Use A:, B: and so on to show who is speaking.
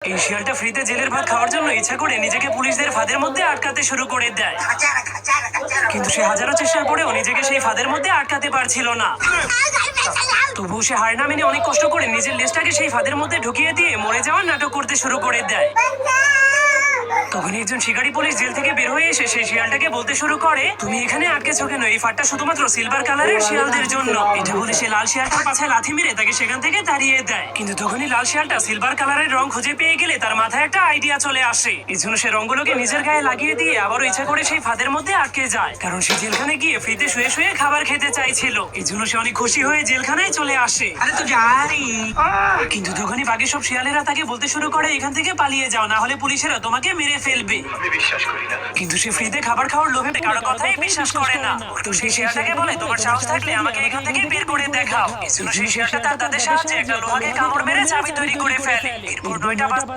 A: এই শিয়ালটা ফ্রিতে জেলের ভাত খাওয়ার জন্য ইচ্ছা করে নিজেকে পুলিশদের ফাঁদের মধ্যে আটকাতে শুরু করে দেয়। কিন্তু সে হাজারো চেষ্টার পরেও নিজেকে সেই ফাঁদের মধ্যে আটকাতে পারছিল না। তবুও সে হার না মেনে অনেক কষ্ট করে নিজের লেজটাকে সেই ফাঁদের মধ্যে ঢুকিয়ে দিয়ে মরে যাওয়ার নাটক করতে শুরু করে দেয়। তখন একজন শিকারী পুলিশ জেল থেকে বের হয়ে এসে সেই শিয়ালটাকে বলতে শুরু করে, তুমি এখানে আটকেছো কেন? এই ফাঁদটা শুধুমাত্র সিলভার কালারের শিয়ালদের জন্য। এটা বলে সে লাল শিয়ালটার পাছায় লাথি মেরে তাকে সেখান থেকে তাড়িয়ে দেয়। কিন্তু তখনই লাল শিয়ালটা সিলভার কালারের রং খুঁজে পেয়ে গেলে তার মাথায় একটা আইডিয়া চলে আসে। এই জন্য সে রঙগুলোকে নিজের গায়ে লাগিয়ে দিয়ে আবারও ইচ্ছা করে সেই ফাঁদের মধ্যে আটকে যায়, কারণ সে জেলখানে গিয়ে ফ্রিতে শুয়ে শুয়ে খাবার খেতে চাইছিল। এই জন্য সে অনেক খুশি হয়ে জেলখানায় চলে আসে। আরে তো যাই। কিন্তু তখনই বাকি সব শিয়ালেরা তাকে বলতে শুরু করে, এখান থেকে পালিয়ে যাও, না হলে পুলিশেরা তোমাকে মেরে ফেলবে। কিন্তু সে ফ্রিতে খাবার খাওয়ার লোভে কারো কথাই বিশ্বাস করে না। তো সেই শিয়ালটাকে বলে, তোমার সাহস থাকলে আমাকে এখান থেকে বের করে দেখাও। এই জন্য সেই শিয়ালটা তার দাঁতের সাহায্যে একটা লোহাকে কামড় মেরে চাবি তৈরি করে ফেলে। এরপর 9টা